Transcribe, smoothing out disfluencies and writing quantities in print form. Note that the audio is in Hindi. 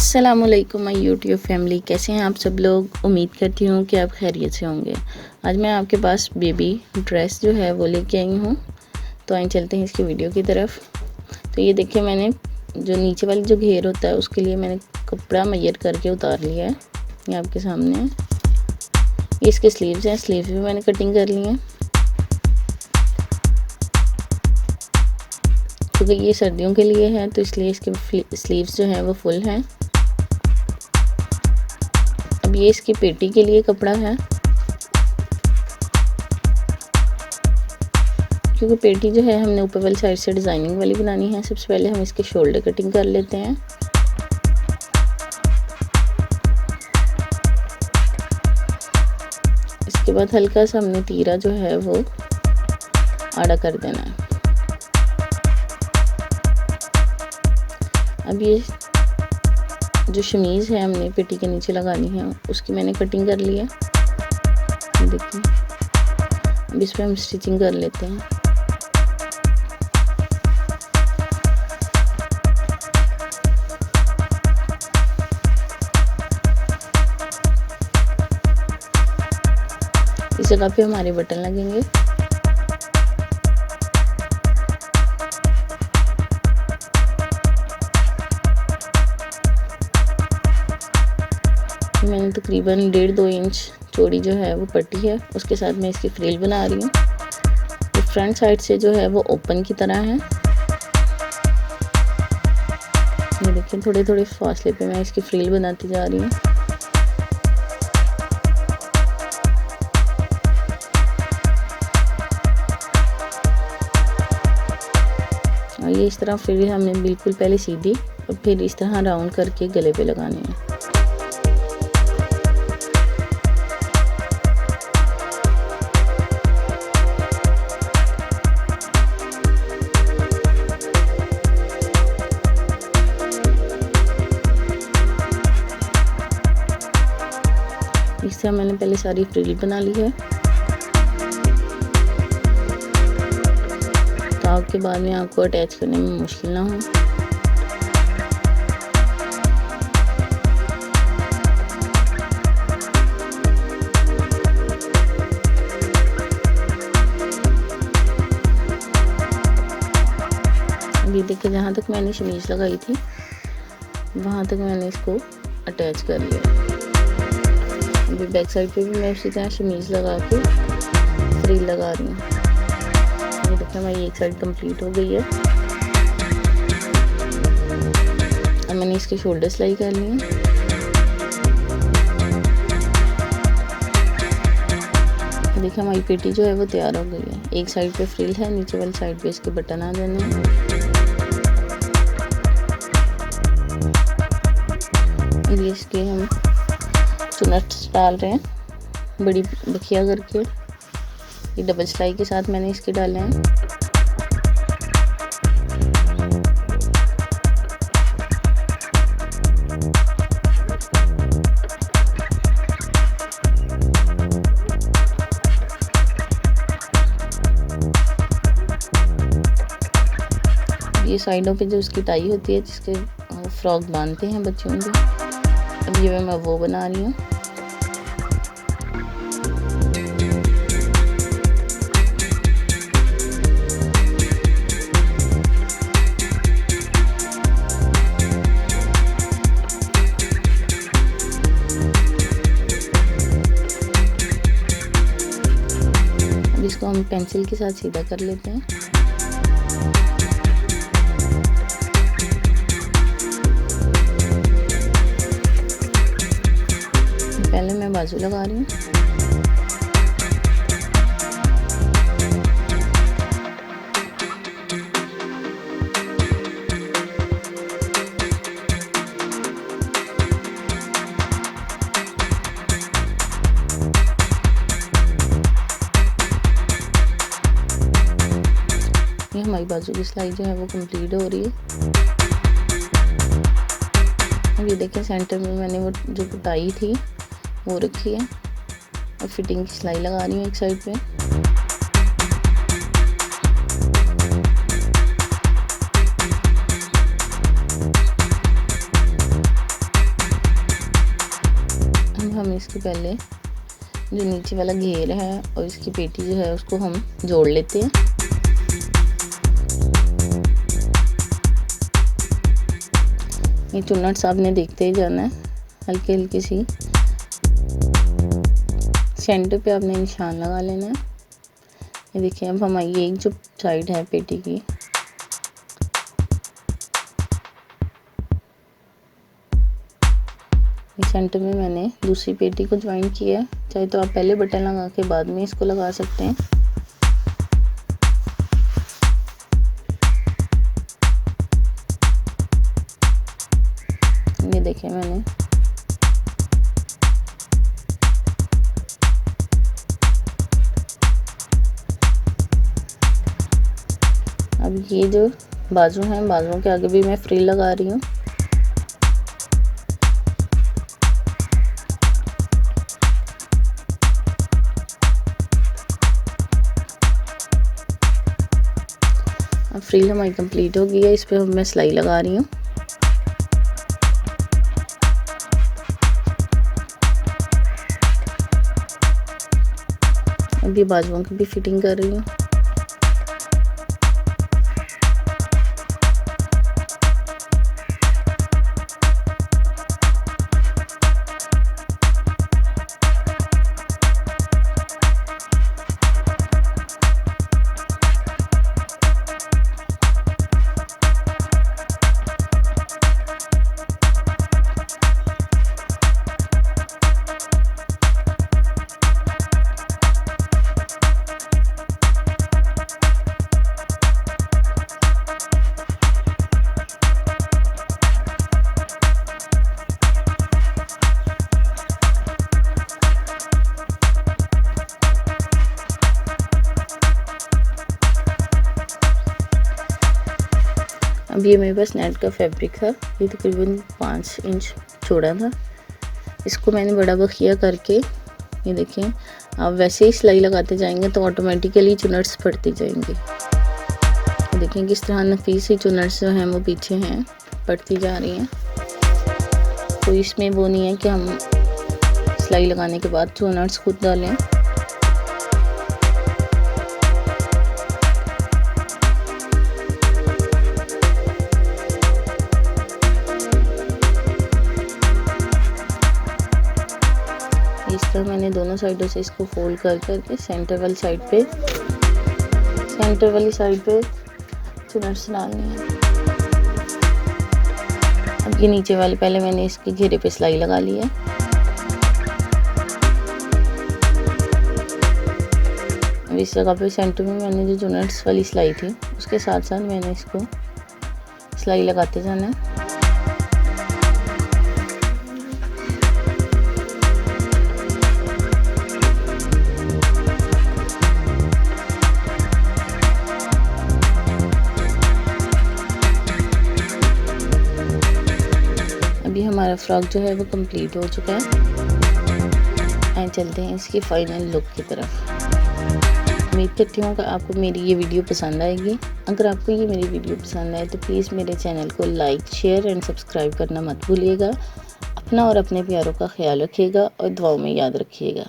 अस्सलामुअलैकुम माय यूट्यूब फैमिली, कैसे हैं आप सब लोग। उम्मीद करती हूँ कि आप खैरियत से होंगे। आज मैं आपके पास बेबी ड्रेस जो है वो लेके आई हूँ। तो आइए चलते हैं इसकी वीडियो की तरफ। तो ये देखिए, मैंने जो नीचे वाली जो घेर होता है उसके लिए मैंने कपड़ा मेजर करके उतार लिया है। ये आपके सामने है। ये इसके स्लीव्स हैं, स्लीव्स भी मैंने कटिंग कर ली है क्योंकि ये सर्दियों के लिए है, तो इसलिए इसके स्लीव्स जो हैं वो फुल हैं। अब ये इसकी पेटी के लिए कपड़ा है, क्योंकि पेटी जो है हमने ऊपर वाली साइड से डिज़ाइनिंग वाली बनानी है। सबसे पहले हम इसके शोल्डर कटिंग कर लेते हैं। इसके बाद हल्का सा हमने तीरा जो है वो आड़ा कर देना है। अब ये जो शमीज़ है हमने पेटी के नीचे लगानी है, उसकी मैंने कटिंग कर ली है। देखिए, अब इस पर हम स्टिचिंग कर लेते हैं। इस जगह पे हमारे बटन लगेंगे। मैंने तकरीबन 1.5-2 इंच चौड़ी जो है वो पट्टी है, उसके साथ मैं इसकी फ्रिल बना रही हूँ। ये फ्रंट साइड से जो है वो ओपन की तरह है। ये देखिए, थोड़े थोड़े फासले पे मैं इसकी फ्रिल बनाती जा रही हूँ। और ये इस तरह फ्रिल हमने बिल्कुल पहले सीधी और फिर इस तरह राउंड करके गले पे लगानी है। इस तरह मैंने पहले सारी फ्रिल बना ली है, ताकि बाद में आपको अटैच करने में मुश्किल ना हो। ये देखिए, जहाँ तक मैंने शमीज लगाई थी वहाँ तक मैंने इसको अटैच कर लिया। अभी बैक साइड पे भी मैं उसी तरह शमीज लगा के फ्रिल लगा रही हूँ। ये देखिए, हमारी एक साइड कंप्लीट हो गई है। अब मैंने इसके शोल्डर सिलाई कर लिए हैं। देखिए, हमारी पेटी जो है वो तैयार हो गई है। एक साइड पे फ्रिल है, नीचे वाली साइड पे इसके बटन आ देने हैं। ये इसके हम चुनट्स डाल रहे हैं बड़ी बखिया करके। ये डबल सिलाई के साथ मैंने इसके डाले हैं। ये साइडों पे जो उसकी टाई होती है, जिसके फ्रॉक बांधते हैं बच्चों के, अब ये मैं वो बना रही हूँ। अब इसको हम पेंसिल के साथ सीधा कर लेते हैं। पहले मैं बाजू लगा रही हूँ। ये हमारी बाजू की सिलाई जो है वो कंप्लीट हो रही है। अब ये देखें, सेंटर में मैंने वो जो कुटाई थी वो रखी है और फिटिंग की सिलाई लगा रही हूँ एक साइड पे। हम इसके पहले जो नीचे वाला घेर है और इसकी पेटी जो है उसको हम जोड़ लेते हैं। ये चुन्नट्स आपने देखते ही जाना है, हल्की हल्की सी सेंटर पे आपने निशान लगा लेना है। ये देखिए अब हमारी एक जो साइड है पेटी की सेंटर में मैंने दूसरी पेटी को ज्वाइन किया है। चाहे तो आप पहले बटन लगा के बाद में इसको लगा सकते हैं। ये देखिए मैंने अब ये जो बाजू हैं, बाजुओं के आगे भी मैं फ्रिल लगा रही हूँ। अब फ्रिल हमारी कंप्लीट हो गई है, इस पे अब मैं सिलाई लगा रही हूँ। अभी बाजुओं की भी फिटिंग कर रही हूँ। अब ये मेरे पास नेट का फैब्रिक था, ये तकरीबन 5 इंच चौड़ा था। इसको मैंने बड़ा बखिया करके, ये देखें, आप वैसे ही सिलाई लगाते जाएंगे तो ऑटोमेटिकली चुनट्स पड़ती जाएंगी। देखें किस तरह नफीस सी चुनट्स जो हैं वो पीछे हैं, पड़ती जा रही हैं। तो इसमें वो नहीं है कि हम सिलाई लगाने के बाद चुनट्स खुद डालें। इस तरह मैंने दोनों साइडों से इसको फोल्ड कर करके सेंटर वाली साइड पे चुनट्स डालनी है। अब ये नीचे वाले पहले मैंने इसके घेरे पे सिलाई लगा ली है। अब इस जगह पे सेंटर में मैंने जो चुनट्स वाली सिलाई थी उसके साथ साथ मैंने इसको सिलाई लगाते जाना है। अभी हमारा फ्रॉक जो है वो कंप्लीट हो चुका है। आइए चलते हैं इसकी फाइनल लुक की तरफ। उम्मीद करती हूँ कि आपको मेरी ये वीडियो पसंद आएगी। अगर आपको ये मेरी वीडियो पसंद आए तो प्लीज़ मेरे चैनल को लाइक, शेयर एंड सब्सक्राइब करना मत भूलिएगा। अपना और अपने प्यारों का ख्याल रखिएगा और दुआओं में याद रखिएगा।